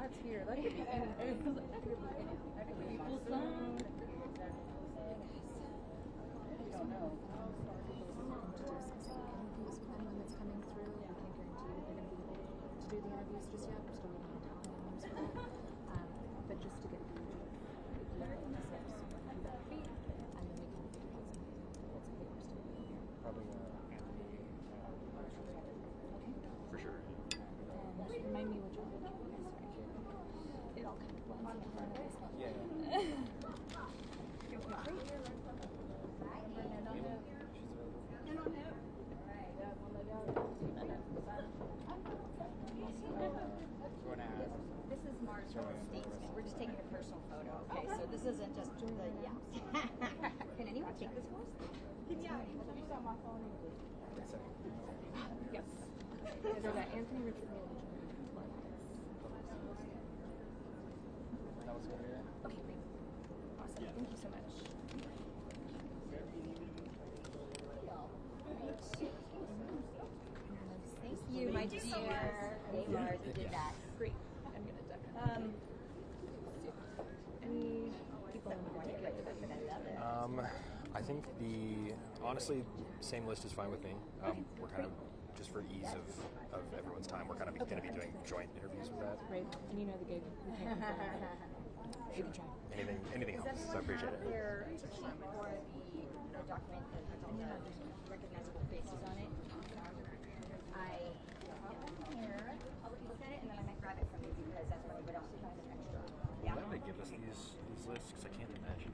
that's here. That could be anything. That could be anything. That could be people's son. I don't know. Introduce interviews with anyone that's coming through. We can't guarantee that they're going to be able to do the interviews just yet. We're still waiting on talent names for that. But just to get the steps, and then we can figure out something that's okay. We're still waiting here. Probably Anthony. Okay. For sure. And remind me which one. Sorry. It all kind of blends in front of us. Yeah. This is Marshall's statesman. We're just taking a personal photo. Okay, so this isn't just the yeah. Can anyone take this for us? Yeah. She's on my phone. Yes. There's that Anthony Richard. That was good. Okay, great. Awesome. Yeah. Thank you so much. Thank you, my dear. Hey, Mars, you did that. Great. I'm gonna duck. Any people in particular that you I think honestly, same list is fine with me. We're kind of, just for ease of everyone's time, we're kind of going to be doing joint interviews with that. Right. And you know the gig. You can't you can try. Anything else, so I appreciate it. There for the document that has all the recognizable faces on it. I here, I'll let you look at it, and then I might grab it from you because that's when everybody else has an extra. Why do they give us these lists? Because I can't imagine.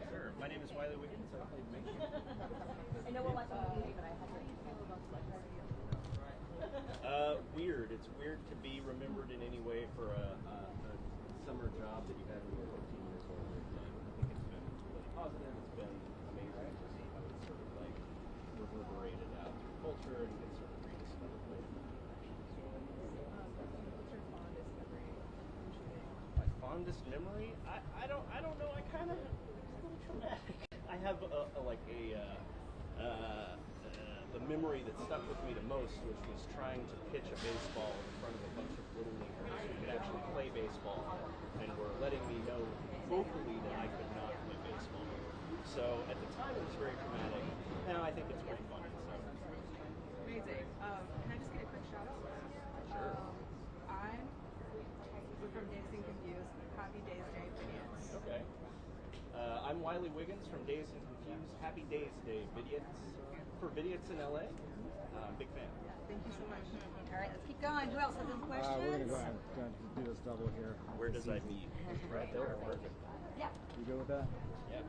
Sure. My name is Wiley Wiggins. I played Mickey. I know we're watching the movie, but I had to. Weird. It's weird to be remembered in any way for a summer job that you had when you were 15 years old. I think it's been really positive. It's been amazing to see how it's sort of like reverberated out through culture and gets sort of rediscovered later. What's your fondest memory from shooting? My fondest memory? I don't know. I kind of, it's a little traumatic. I have the memory that stuck with me the most, which was trying to pitch a baseball in front of a bunch of little leaguers who could actually play baseball and were letting me know vocally that I could not play baseball. So at the time it was very traumatic. Now I think it's pretty funny. So. Amazing. Can I just get a quick shout out? Sure. I'm from Dazed and Confused. Happy Dazed Day, idiots. Okay. I'm Wiley Wiggins from Dazed and Confused. Happy Dazed Day, Vidiots. For Vidiots in LA. Big fan. Thank you so much. All right, let's keep going. Who else has some questions? We're going to go ahead and do this double here. Where does I meet? Right there. Perfect. Yeah. You go with that? Yeah.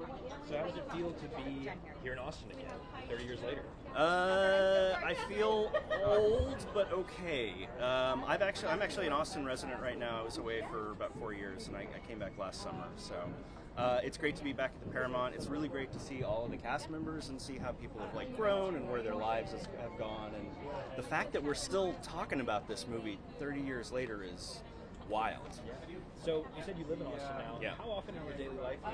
So how does it feel to be here in Austin again, 30 years later? I feel old, but okay. I'm actually an Austin resident right now. I was away for about 4 years, and I came back last summer. So it's great to be back at the Paramount. It's really great to see all of the cast members and see how people have like grown and where their lives have gone. And the fact that we're still talking about this movie 30 years later is wild. So you said you live in Austin now. Yeah. How often in your daily life do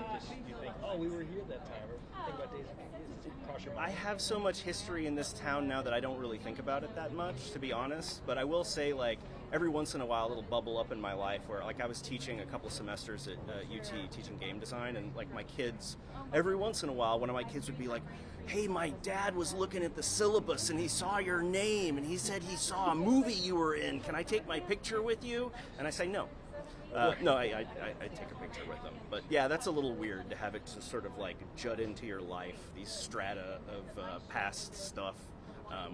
you think, oh, we were here that time, or think about Dazed and Confused? Does it cross your mind? I have so much history in this town now that I don't really think about it that much, to be honest. But I will say, like, every once in a while it'll bubble up in my life where, like, I was teaching a couple semesters at UT teaching game design, and, like, my kids, every once in a while, one of my kids would be like, hey, my dad was looking at the syllabus and he saw your name and he said he saw a movie you were in. Can I take my picture with you? And I say no. No, I take a picture with them. But yeah, that's a little weird to have it just sort of like jut into your life, these strata of past stuff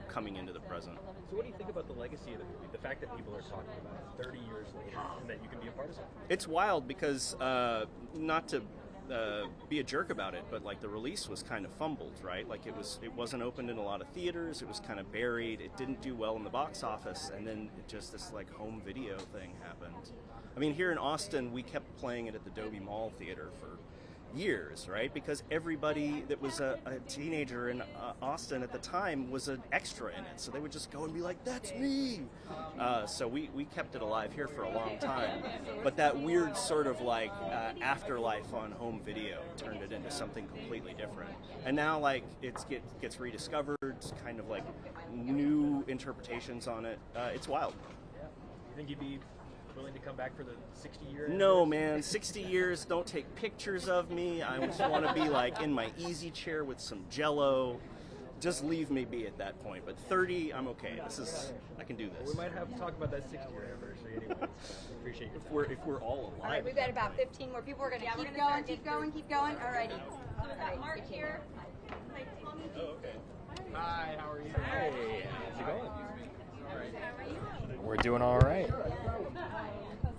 coming into the present. So what do you think about the legacy of the movie? The fact that people are talking about it 30 years later and that you can be a part of something? It's wild because, not to be a jerk about it, but like the release was kind of fumbled, right? Like it wasn't opened in a lot of theaters, it was kind of buried, it didn't do well in the box office, and then just this like home video thing happened. I mean, here in Austin, we kept playing it at the Dobie Mall Theater for years, right? Because everybody that was a teenager in Austin at the time was an extra in it. So they would just go and be like, that's me! So we kept it alive here for a long time. But that weird sort of like afterlife on home video turned it into something completely different. And now like it gets rediscovered, kind of like new interpretations on it. It's wild. Yeah. You think you'd be willing to come back for the 60-year? No, man. 60 years, don't take pictures of me. I just want to be like in my easy chair with some Jell-O. Just leave me be at that point. But 30, I'm okay. I can do this. We might have to talk about that 60-year anniversary anyway. Appreciate your If we're all All right, alive. we've got about 15 more people. We're going to keep going. All righty. So we've got Mark here. Like, call me. Oh, okay. Hi, how are you? Hey, how's it going? We're doing all right.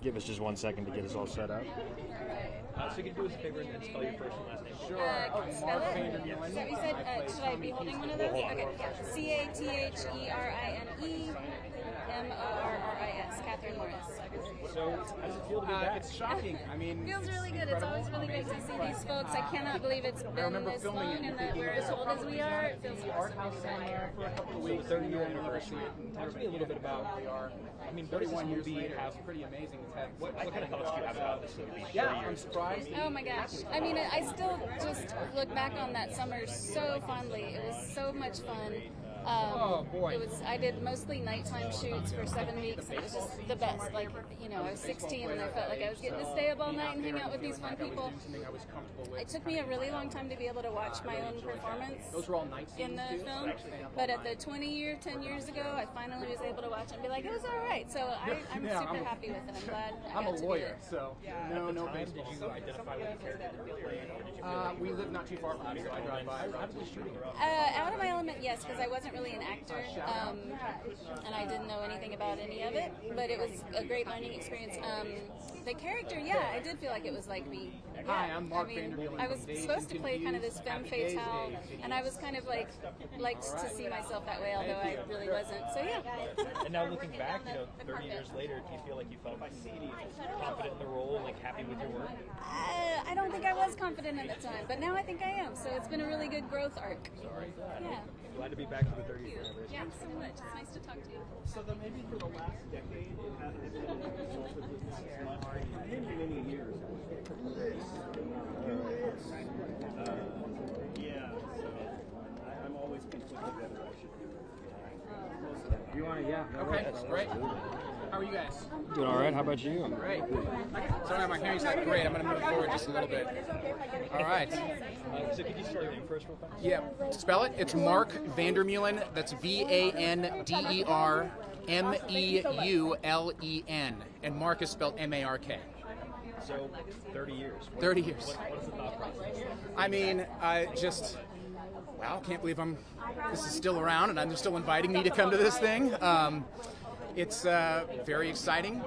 Give us just 1 second to get us all set up. So you can do us a favor and spell your first and last name. Spell it? Is that what you said? Should I be holding one of those? Okay. Catherine-Morris. Catherine Morris. So how does it feel to be back? It's shocking. I mean, Feels really good. It's always really great to see these folks. I cannot believe it's been this long and that we're as old as we are. It feels awesome to be back here. So the 30-year anniversary. Talk to me a little bit about. I mean, what does this movie have? pretty amazing. It's had What kind of thoughts do you have about this movie? yeah, I'm surprised. Oh my gosh. I mean, I still just look back on that summer so fondly. It was so much fun. Oh, boy. I did mostly nighttime shoots for 7 weeks, and it was just the best. Like, you know, I was 16 and I felt like I was getting to stay up all night and hang out with these fun people. It took me a really long time to be able to watch my own performance Those were all night in scenes, the too? film, but at the 10 years ago, I finally was able to watch it and be like, it was all right. So I'm Yeah, super I'm- happy with it. I'm glad I I'm got a to do lawyer, it. so no baseball. Did you identify with the character that you're playing, or did you feel like We live not too far from here, so I drive by. how did the shooting go? Out of my element, yes, because I wasn't really an actor, and I didn't know anything about any of it, but it was a great learning experience. The character, yeah, I did feel like it was like me. Hi, I'm Mark I mean, Vanderbilt I was from Dazed supposed to and play kind of this Confused. femme Happy fatale, Dazed Day. and I was kind of like liked to see myself that way, although I really wasn't. So yeah. And now looking back, 30 years later, do you feel like you felt confident in the role, like happy with your work? I don't think I was confident at the time, but now I think I am. So it's been a really good growth arc. Yeah. Glad to be back for the 30th anniversary. Yeah, so much. It's nice to talk to you. So then maybe for the last decade, it hasn't been a result of this many years. Yeah, so I'm always Yeah. Okay, great. How are you guys? Doing all right. How about you? Great. Sorry, my hearing's not great. I'm going to move forward just a little bit. All right. So could you spell your name first real fast? Yeah, spell it. It's Mark Vandermeulen. That's VANDERMEULEN. And Mark is spelled MARK. So 30 years. 30 years. What's the thought process? I mean, I just, wow, can't believe this is still around and they're still inviting me to come to this thing. It's very exciting.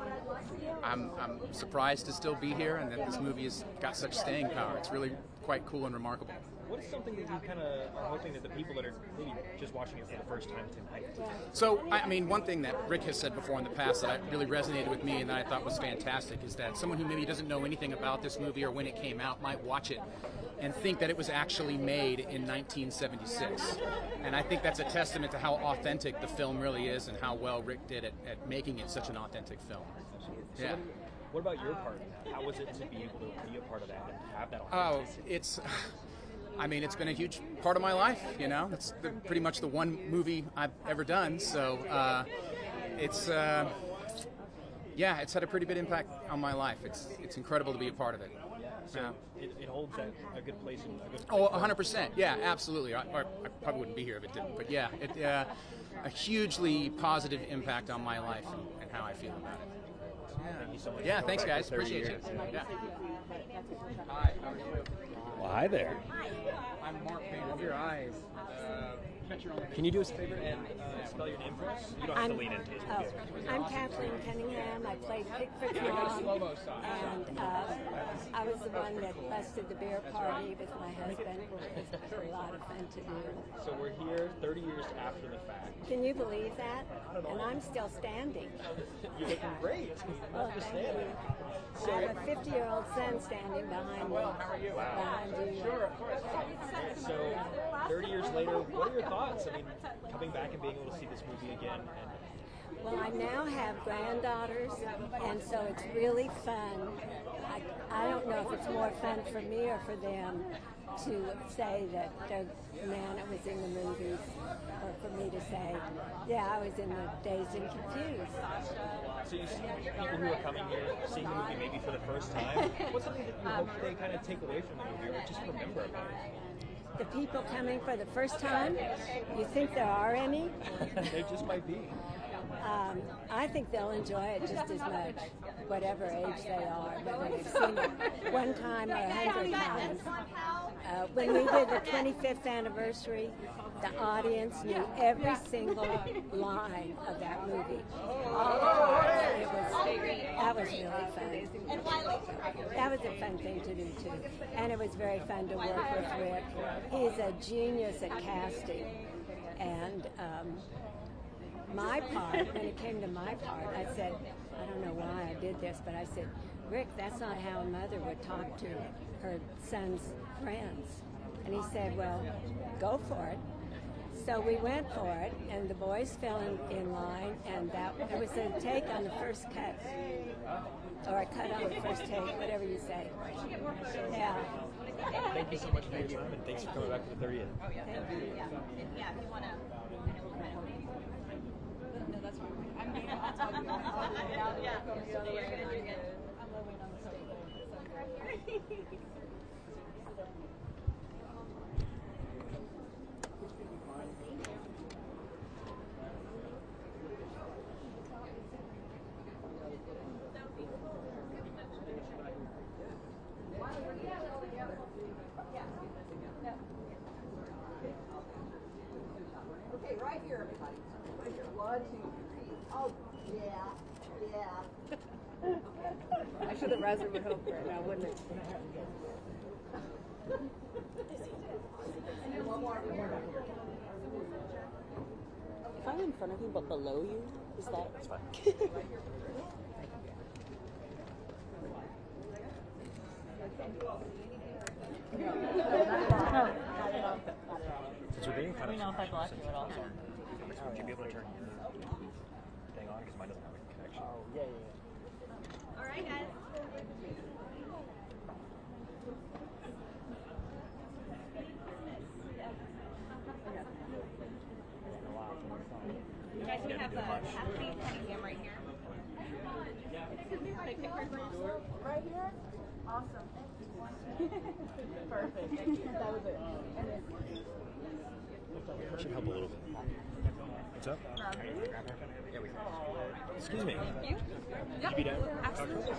I'm surprised to still be here and that this movie has got such staying power. It's really quite cool and remarkable. What is something that you kind of are hoping that the people that are maybe just watching it for the first time tonight? So, I mean, one thing that Rick has said before in the past that really resonated with me and that I thought was fantastic is that someone who maybe doesn't know anything about this movie or when it came out might watch it and think that it was actually made in 1976. And I think that's a testament to how authentic the film really is and how well Rick did at making it such an authentic film. So Yeah. what about your part? How was it to be able to be a part of that and have that Oh, authenticity? it's been a huge part of my life, you know. It's pretty much the one movie I've ever done, so it's had a pretty big impact on my life. It's incredible to be a part of it. So it holds a good place in a good Oh, 100%. Yeah, absolutely. I probably wouldn't be here if it didn't, but yeah, a hugely positive impact on my life and how I feel about it. Thank you so much. Yeah, thanks guys. Appreciate you. Yeah. Hi, how are you? Well, hi there. I'm Mark Payne. Move your eyes. Can you do us a favor? And spell your name for us. You don't have to lean into it. I'm Kathleen Cunningham. I played Pickford Mom, and I was the one that busted the beer party with my husband. It was a lot of fun to do. So we're here 30 years after the fact. Can you believe that? And I'm still standing. You're looking great. Well, thank you. I have a 50-year-old son standing behind me. Behind you. Sure, of course. So 30 years later, what are your thoughts? I mean, coming back and being able to see this movie again. Well, I now have granddaughters, and so it's really fun. I don't know if it's more fun for me or for them to say that Nana was in the movies, or for me to say, yeah, I was in the Dazed and Confused. So you see people who are coming here, seeing the movie maybe for the first time. What's something that you hope they kind of take away from the movie or just remember about it? The people coming for the first time, you think there are any? There just might be. I think they'll enjoy it just as much, whatever age they are, whether they've seen it one time or 100 times. When we did the 25th anniversary, the audience knew every single line of that movie. All the parts. That was really fun. That was a fun thing to do too. And it was very fun to work with Rick. He's a genius at casting. And my part, when it came to my part, I said, I don't know why I did this, but I said, Rick, that's not how a mother would talk to her son's friends. And he said, well, go for it. So we went for it, and the boys fell in line, and it was a take on the first cut, or a cut on the first take, whatever you say. Yeah. Thank you so much for your time, and thanks for coming back to the 30th. Thank you. Yeah, if you want to. No, that's fine. I'm going to talk to you. I'm You're going to do good. I'm living on the state. Okay, right here, everybody. Right here. 1, 2, 3. Oh, yeah. I should have razzed my hope right now, wouldn't it? And one more. If I'm in front of you but below you, is that? That's fine. Since we're being kind Let me know if I block you at all. would you be able to turn your thing on? Because mine doesn't have a connection. Oh, yeah. All right, guys. Guys, we have Perfect. That was it. That should help a little bit. What's up? Yeah, we can. Excuse me. You? Yep. You be down? Absolutely.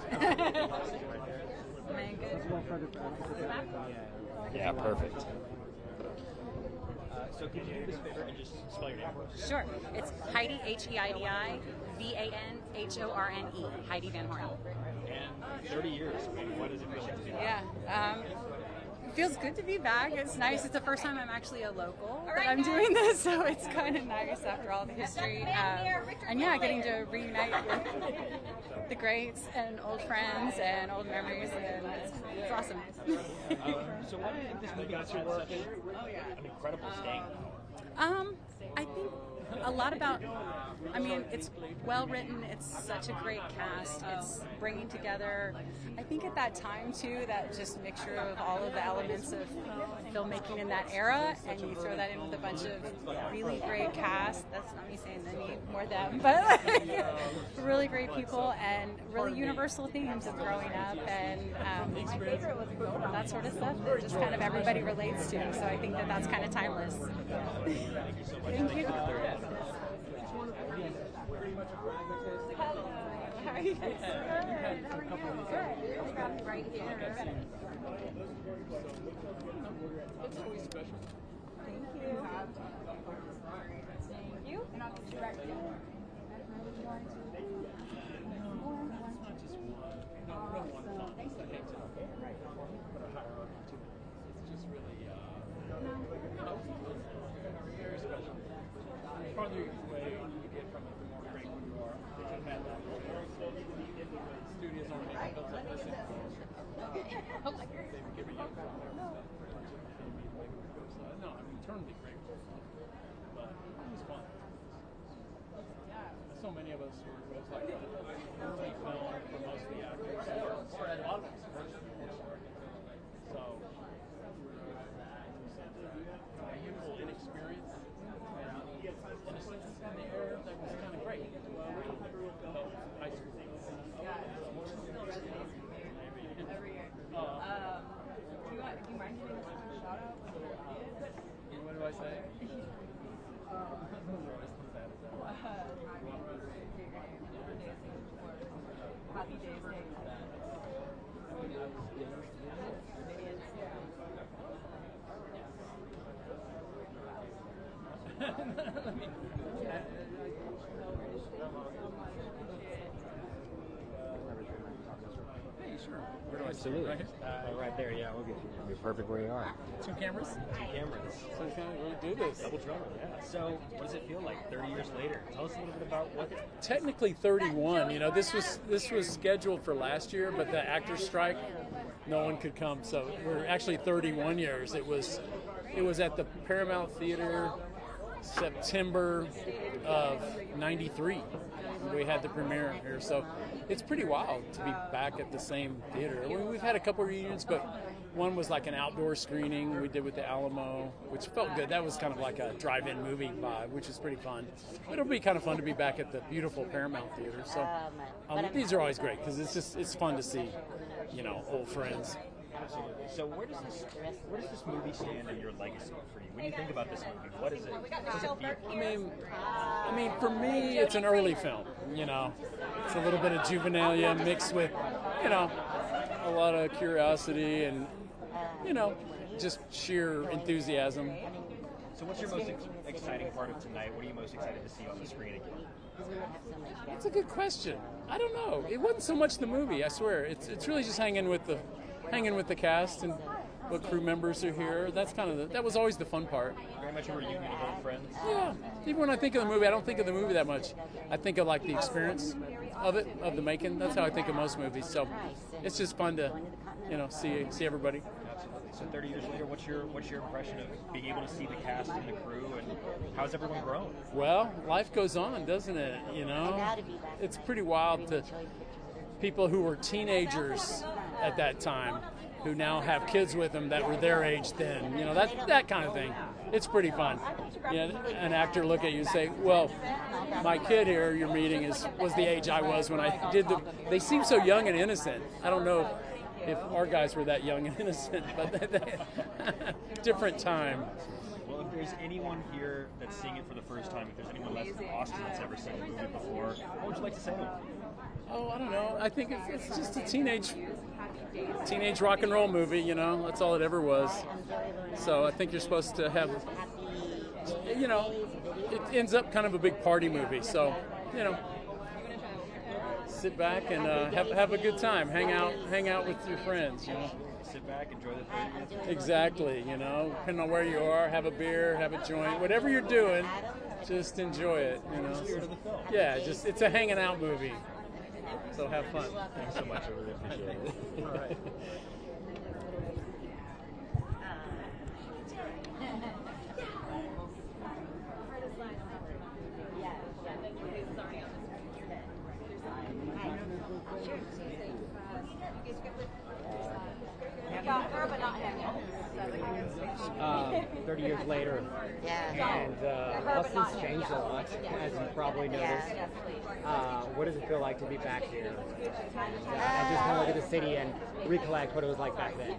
Man, good. Yeah, perfect. So could you do this favor and just spell your name for us? Sure. It's Heidi, Heidi, Vanhorne. Heidi Van Horn. And 30 years. I mean, what does it feel like to be back? Yeah. It feels good to be back. It's nice. It's the first time I'm actually a local that I'm doing this, so it's kind of nice after all the history. And yeah, getting to reunite with the greats and old friends and old memories, and it's awesome. So why do you think this movie has had such an incredible staying power? I think a lot about, it's well written, it's such a great cast, it's bringing together, I think at that time too, that just mixture of all of the elements of filmmaking in that era, and you throw that in with a bunch of really great cast, that's not me saying they need more them, but really great people and really universal themes of growing up, and that sort of stuff that just kind of everybody relates to, so I think that that's kind of timeless. Thank you. How are you guys? Good. Right here. It's always special. Thank you. Thank you. And I'll get you back to you. Farther away you get from it, the more grateful you are that you had that. Studios only make films like this anymore. They were giving you no, I'm eternally grateful. But it was fun. So many of us were, it was like a movie film for most of the actors. Or a lot of us. So, a youthful inexperience. Innocence in the air that was kind of great. High school. Every year. Do you mind giving us a shout out? What do I say? Happy Dazed Day. Hey, sure. Absolutely. Right there, yeah, we'll get you. It'll be perfect where you are. 2 cameras? 2 cameras. So we can't really do this. Double trouble, yeah. So, what does it feel like 30 years later? Tell us a little bit about what. Technically 31. You know, this was scheduled for last year, but the actors' strike, no one could come. So we're actually 31 years. It was at the Paramount Theater, September of '93. We had the premiere here, so it's pretty wild to be back at the same theater. We've had a couple of reunions, but one was like an outdoor screening we did with the Alamo, which felt good. That was kind of like a drive-in movie vibe, which is pretty fun. But it'll be kind of fun to be back at the beautiful Paramount Theater. So these are always great because it's fun to see, old friends. Absolutely. So where does this movie stand in your legacy for you? When you think about this movie, what is it? I mean, for me, it's an early film. It's a little bit of juvenilia mixed with, a lot of curiosity and, just sheer enthusiasm. So what's your most exciting part of tonight? What are you most excited to see on the screen again? That's a good question. I don't know. It wasn't so much the movie, I swear. It's really just hanging with the cast and what crew members are here. That's that was always the fun part. Very much a reunion of old friends. Yeah. Even when I think of the movie, I don't think of the movie that much. I think of like the experience of it, of the making. That's how I think of most movies. So it's just fun to, see everybody. Absolutely. So 30 years later, what's your impression of being able to see the cast and the crew, and how's everyone grown? Well, life goes on, doesn't it? It's pretty wild to people who were teenagers at that time, who now have kids with them that were their age then. That kind of thing. It's pretty fun. An actor look at you and say, well, my kid here you're meeting was the age I was when I did they seem so young and innocent. I don't know if our guys were that young and innocent, but different time. Well, if there's anyone here that's seeing it for the first time, if there's anyone left from Austin that's ever seen the movie before, what would you like to say to them? Oh, I don't know. I think it's just a teenage rock and roll movie, you know. That's all it ever was. So I think you're supposed to have, you know, it ends up kind of a big party movie. So, you know, sit back and have a good time. Hang out with your friends, you know. Sit back, enjoy the 30 minutes. Exactly, you know, depending on where you are, have a beer, have a joint, whatever you're doing, just enjoy it, you know. Yeah, it's a hanging out movie. So have fun. Thanks so much. I really appreciate it. All right. Her, but not him. 30 years later. Yeah. And Austin's changed a lot, as you probably noticed. What does it feel like to be back here? And just kind of look at the city and recollect what it was like back then.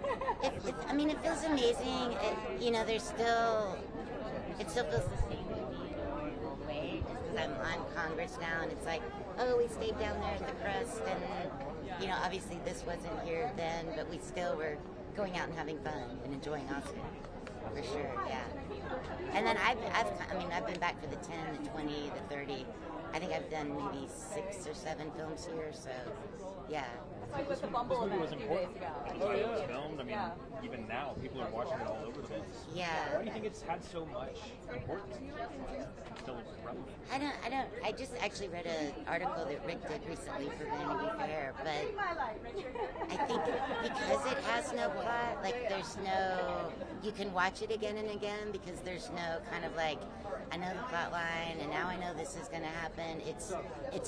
I mean, it feels amazing. You know, it still feels the same in a way, just because I'm on Congress now, and it's like, oh, we stayed down there at the crust, and, you know, obviously this wasn't here then, but we still were going out and having fun and enjoying Austin, for sure, yeah. And then I've been back for the 10, the 20, the 30. I think I've done maybe 6 or 7 films here, so yeah. Like with the Bumble event a few days ago. At the time it was filmed, I mean, even now, people are watching it all over the place. Yeah. Why do you think it's had so much importance? Still relevant? I just actually read an article that Rick did recently for Vanity Fair, but I think because it has no plot, like there's no, you can watch it again and again because there's no kind of like, I know the plot line and now I know this is going to happen. It's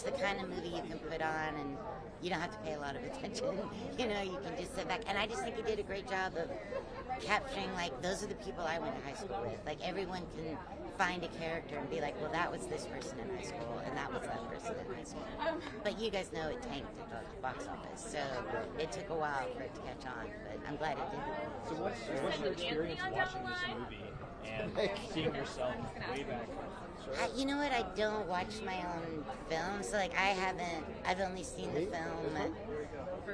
the kind of movie you can put on and you don't have to pay a lot of attention. You know, you can just sit back. And I just think he did a great job of capturing, like, those are the people I went to high school with. Like, everyone can find a character and be like, well, that was this person in high school, and that was that person in high school. But you guys know it tanked at the box office, so it took a while for it to catch on, but I'm glad it did. So what's your experience watching this movie and seeing yourself way back? You know what? I don't watch my own films. So, like, I've only seen the film.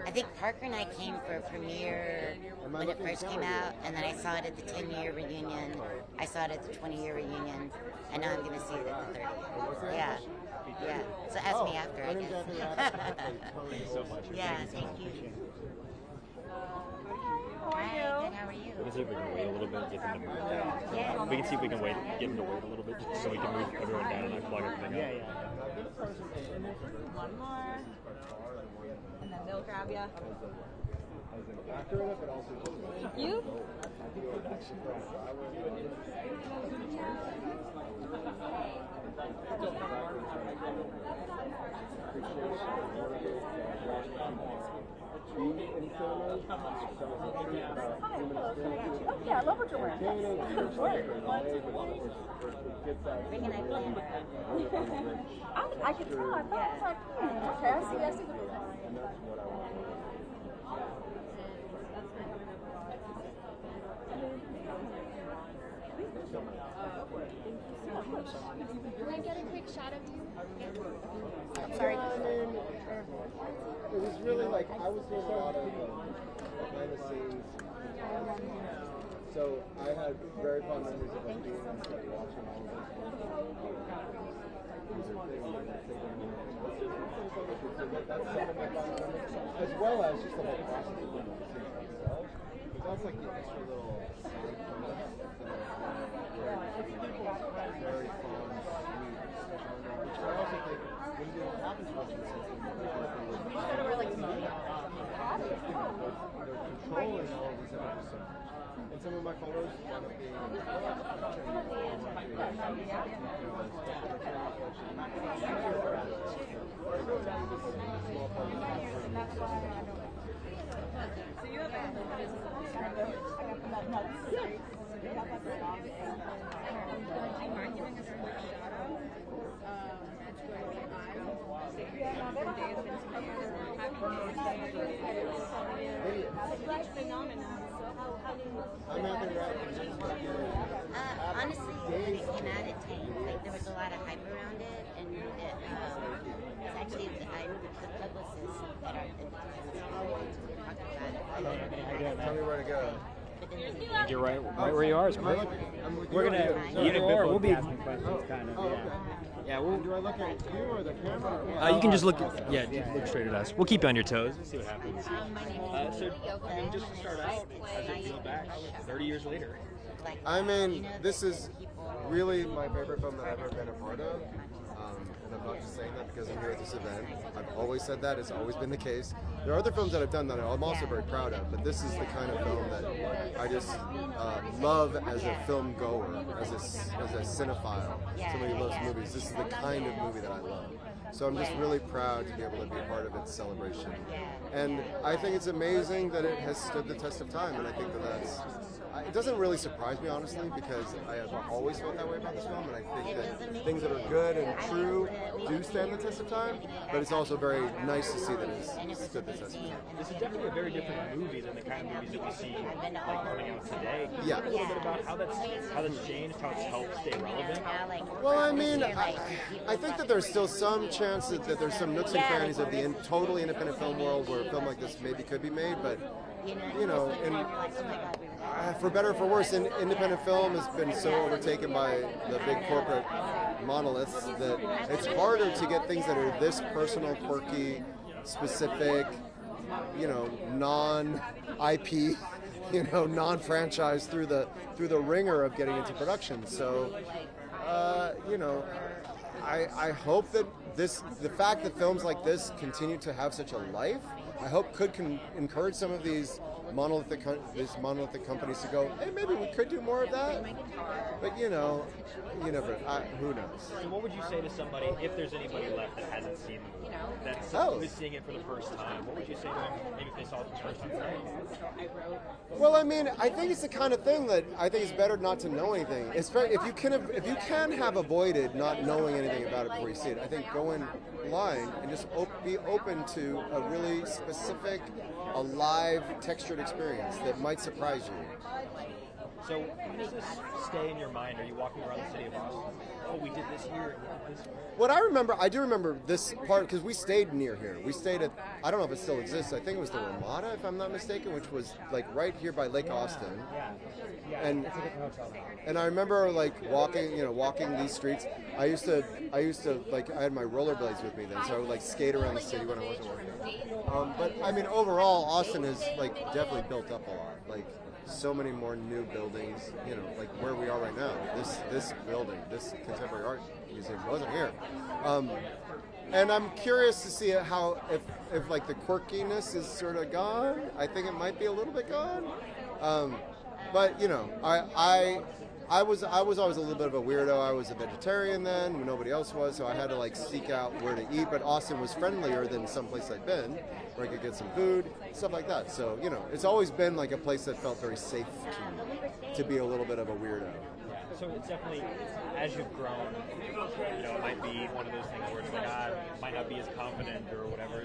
I think Parker and I came for a premiere when it first came out, and then I saw it at the 10-year reunion. I saw it at the 20-year reunion, and now I'm going to see it at the 30th. Yeah. Yeah. So ask me after, I guess. Thanks so much. Yeah, thank you. How are you? Good, how are you? We can see if we can wait a little bit, get them to move down. We can see if we can get them to wait a little bit so we can move everyone down and I plug everything up. One more. And then they'll grab you. Thank you. Yeah, I love what you're wearing. I can tell. I thought I was like, okay, I see. Can I get a quick shot of you? I'm sorry. It was really like, I was doing a lot of behind the scenes. So I had very fond memories of like being on set watching all of this. That's some of my fond memories, as well as just the whole process of doing the scenes themselves. That's like the extra little side comments that very fond, which I also think when it happens to us in the system, they're controlling all of these images so much. And some of my photos end up being So you have such phenomenon. So how do you? I'm Anthony Rapp. Honestly, when it came out, it tanked. Like there was a lot of hype around it, and it's actually I'm the publicist at our Tell me where to go. You're right where you are. We're gonna either or. We'll be asking questions, kind of. Yeah. We'll. Do I look at you or the camera? You can just look. Look straight at us. We'll keep you on your toes. We'll see what happens. So, I mean, just to start out, as it feel back 30 years later. I mean, this is really my favorite film that I've ever been a part of. And I'm not just saying that because I'm here at this event. I've always said that. It's always been the case. There are other films that I've done that I'm also very proud of, but this is the kind of film that I just love as a film goer, as a cinephile, somebody who loves movies. This is the kind of movie that I love. So I'm just really proud to be able to be a part of its celebration. And I think it's amazing that it has stood the test of time, and I think that's... It doesn't really surprise me, honestly, because I have always felt that way about this film, and I think that things that are good and true do stand the test of time, but it's also very nice to see that it's stood the test of time. This is definitely a very different movie than the kind of movies that we see like coming out today. Can you Yeah. talk a little bit about how that's changed, how it's helped stay relevant? Well, I mean, I think that there's still some chance that there's some nooks and crannies of the totally independent film world where a film like this maybe could be made, but you know, for better or for worse, independent film has been so overtaken by the big corporate monoliths that it's harder to get things that are this personal, quirky, specific, non-IP, non-franchise through the ringer of getting into production. So, I hope that the fact that films like this continue to have such a life, I hope could encourage some of these monolithic companies to go, hey, maybe we could do more of that. But you never. Who knows? So what would you say to somebody, if there's anybody left that hasn't seen it, that's who's seeing it for the first time? What would you say to them, maybe if they saw it for the first time? Well, I mean, I think it's the kind of thing that I think it's better not to know anything. If you can have avoided not knowing anything about it before you see it, I think go in blind and just be open to a really specific, alive, textured experience that might surprise you. So when does this stay in your mind? Are you walking around the city of Austin? Oh, we did this here. We did this. What I do remember this part because we stayed near here. We stayed at, I don't know if it still exists. I think it was the Ramada, if I'm not mistaken, which was like right here by Lake Austin. And I remember like walking these streets. I used to like I had my rollerblades with me then, so I would like skate around the city when I wasn't working. But I mean, overall, Austin has like definitely built up a lot. Like so many more new buildings, like where we are right now. This building, this Contemporary Art Museum wasn't here. And I'm curious to see how if like the quirkiness is sort of gone. I think it might be a little bit gone. But I was always a little bit of a weirdo. I was a vegetarian then when nobody else was, so I had to like seek out where to eat. But Austin was friendlier than some place I'd been, where I could get some food, stuff like that. So it's always been like a place that felt very safe to be a little bit of a weirdo. So it's definitely, as you've grown, it might be one of those things where it's like, might not be as confident or whatever.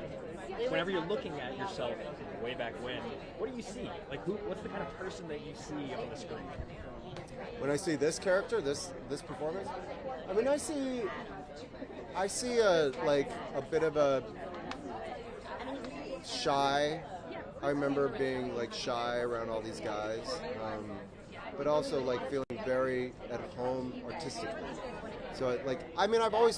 Whenever you're looking at yourself way back when, what do you see? Like, what's the kind of person that you see on the screen? When I see this character, this performance, I mean, I see a bit of a shy. I remember being like shy around all these guys, but also like feeling very at home artistically. So I've always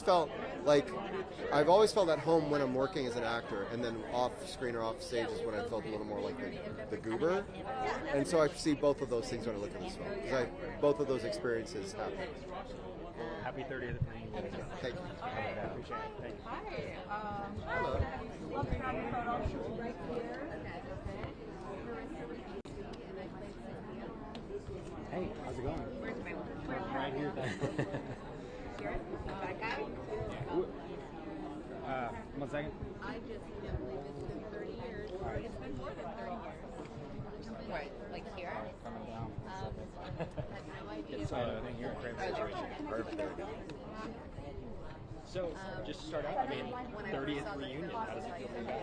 felt at home when I'm working as an actor, and then off screen or off stage is when I felt a little more like the goober. And so I see both of those things when I look at this film, because both of those experiences happen. Happy 30th. Thank you. I appreciate it. Thank you. Hi. Hello. Love to have a photo shoot right here. Hey, how's it going? Where's my one? Right here. Here? That guy? 1 second. I just can't believe it's been 30 years. Right. It's been more than 30 years. What, like here? Coming down. Had no idea. It's I think you're in frame situation. Perfect. So, just to start out, 30th reunion, how does it feel to be back?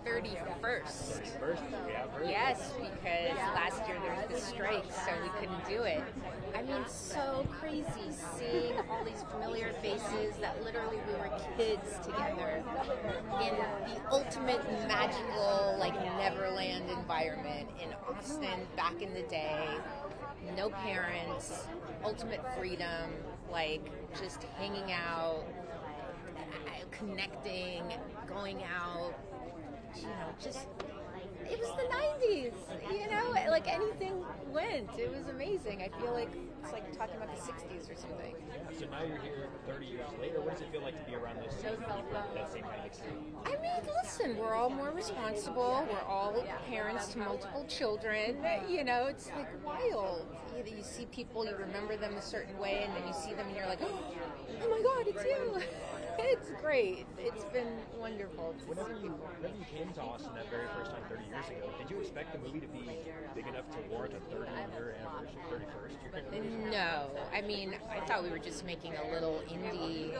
31st. First, yeah, first. Yes, because last year there was the strike, so we couldn't do it. I mean, so crazy seeing all these familiar faces that literally we were kids together in the ultimate magical, like, Neverland environment in Austin back in the day. No parents, ultimate freedom, like, just hanging out, connecting, going out, you know, just, it was the 90s, you know, like anything went. It was amazing. I feel like it's like talking about the 60s or something. Yeah, so now you're here 30 years later. What does it feel like to be around those same people, that same kind of experience? I mean, listen, we're all more responsible. We're all parents to multiple children. You know, it's like wild. You see people, you remember them a certain way, and then you see them and you're like, oh my God, it's you. It's great. It's been wonderful. Whenever you came to Austin that very first time 30 years ago, did you expect the movie to be big enough to warrant a 30-year anniversary, 31st? No. I mean, I thought we were just making a little indie,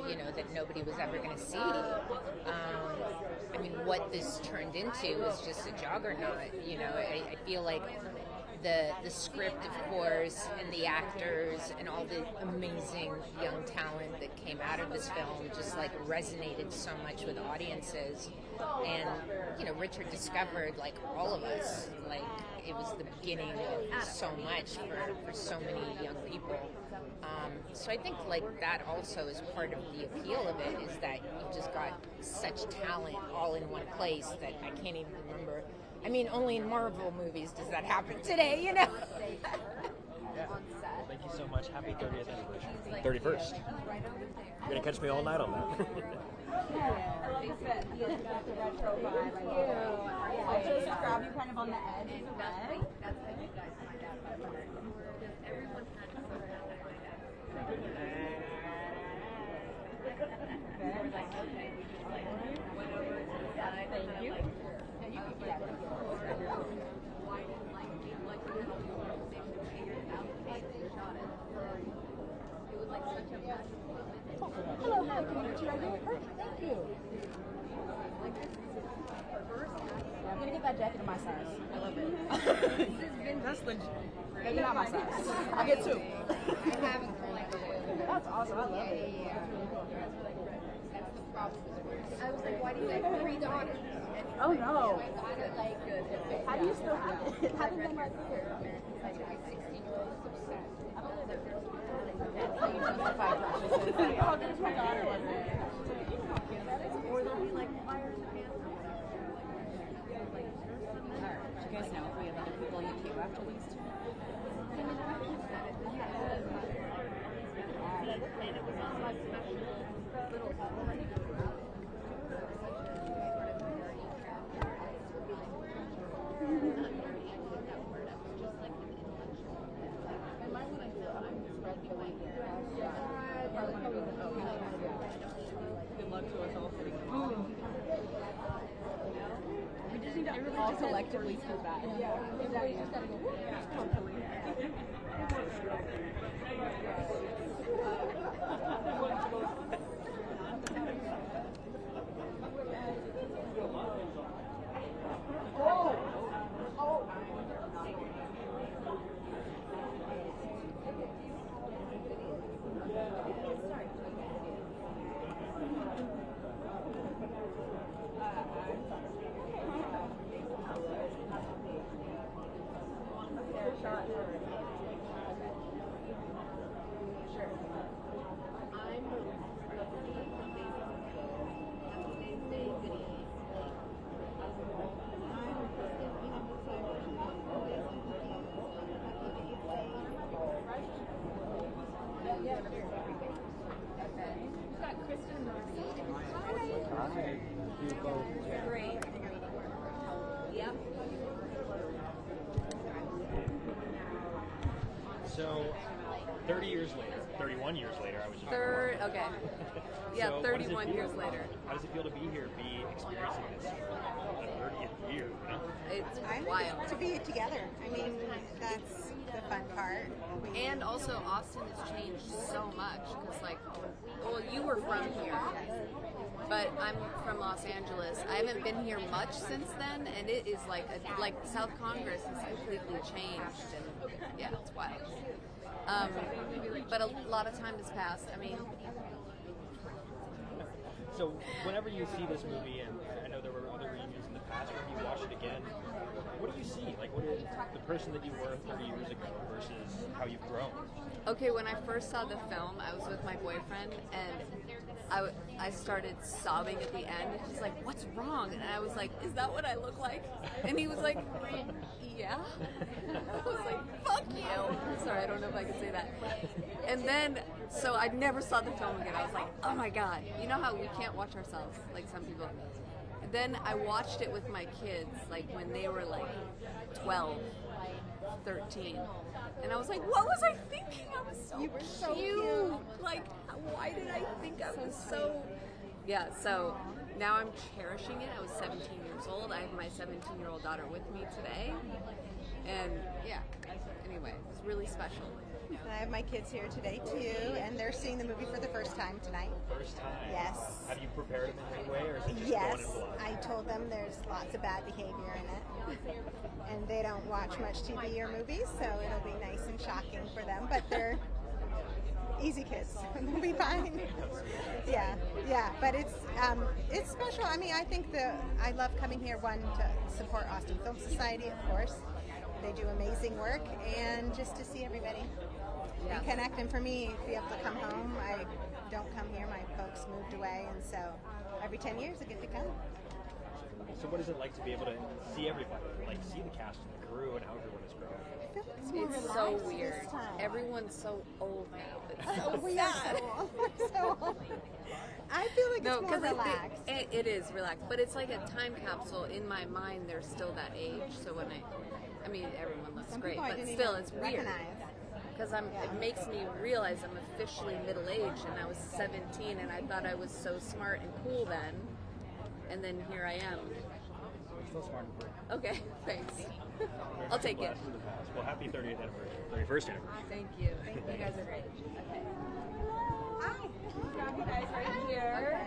you know, that nobody was ever going to see. I mean, what this turned into is just a juggernaut. You know, I feel like the script, of course, and the actors and all the amazing young talent that came out of this film just like resonated so much with audiences. And, you know, Richard discovered, like, all of us, like, it was the beginning of so much for so many young people. So I think, like, that also is part of the appeal of it, is that you just got such talent all in one place that I can't even remember. I mean, only in Marvel movies does that happen today, you know? Yeah. Well, thank you so much. Happy 30th anniversary. 31st. You're going to catch me all night on that. I'll just grab you kind of on the edge of the leg. Thank you. Hello, hi, can I get you right here? Perfect, thank you. Yeah, I'm gonna get that jacket in my size. I love it. That's legit. Maybe not my size. I'll get two. That's awesome, I love it. I was like, why do you have 3 daughters? Oh no. How do you still have it? Having them right here. That's how you justify purchases. Oh, there's my daughter. Or they'll be like, why are you Do you guys know if we have other people in the queue after these two? Good luck to us all. We just need to all collectively feel bad. Yeah, everybody just gotta go. Great. Yep. So, 30 years later, 31 years later, I was just Okay. Yeah, So 31 years later. How does it feel to be here, be experiencing this for the 30th year. You know? It's I like wild. to be together. I mean, that's the fun part. And also, Austin has changed so much because, like, well, you were from here, but I'm from Los Angeles. I haven't been here much since then, and it is like South Congress has completely changed, and yeah, it's wild. But a lot of time has passed. I mean, So whenever you see this movie, and I know there were other reunions in the past, when you watch it again, what do you see? Like, what is the person that you were 30 years ago versus how you've grown? okay, when I first saw the film, I was with my boyfriend, and I started sobbing at the end. And he's like, "What's wrong?" And I was like, "Is that what I look like?" And he was like, "Yeah." I was like, "Fuck you." Sorry, I don't know if I can say that. And then, so I never saw the film again. I was like, "Oh my god!" You know how we can't watch ourselves like some people. Then I watched it with my kids, like when they were like 12, 13. And I was like, what was I thinking? I was so, so cute. Like, why did I think I was so... Yeah, so now I'm cherishing it. I was 17 years old. I have my 17-year-old daughter with me today. And yeah, anyway, it's really special. I have my kids here today too, and they're seeing the movie for the first time tonight. First time? Yes. Have you prepared them in any way, or is it just Yes, going in blind? I told them there's lots of bad behavior in it, and they don't watch much TV or movies, so it'll be nice and shocking for them. But they're easy kids; they'll be fine. Yeah, but it's special. I mean, I think I love coming here, one, to support Austin Film Society, of course. They do amazing work, and just to see everybody and connect. And for me, to be able to come home, I don't come here. My folks moved away, and so every 10 years I get to come. So what is it like to be able to see everybody, like see the cast and the crew and how everyone is grown? It's so weird. Everyone's so old now. It's so We sad. are so old. We're so old. I feel like it's more relaxed. It is relaxed, but it's like a time capsule. In my mind, they're still that age. So when I mean, everyone looks Some great, people I but didn't still, even it's weird. recognize. Because it makes me realize I'm officially middle-aged, and I was 17, and I thought I was so smart and cool then, and then here I am. Still smart and cool. Okay, thanks. I'll take it. Well, happy 30th anniversary, 31st anniversary. Thank you. You guys are great. Okay. Hi. You guys right here.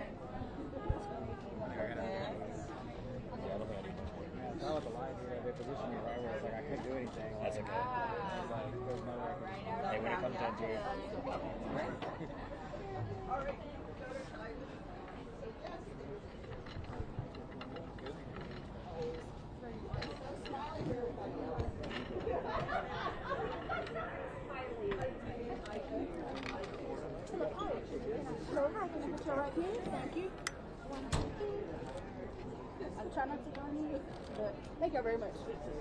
I was alive here. They positioned me right where it's like I couldn't do anything. That's okay. Like, there's no way I could. Hey, when it comes down to it. Thank you. I'm trying not to go on you, but thank you very much.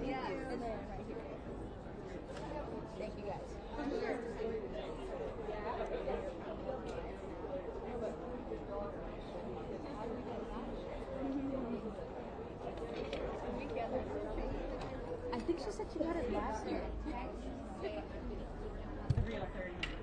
Yeah, and then right here. Thank you guys. I think she said she got it last year. The real 30.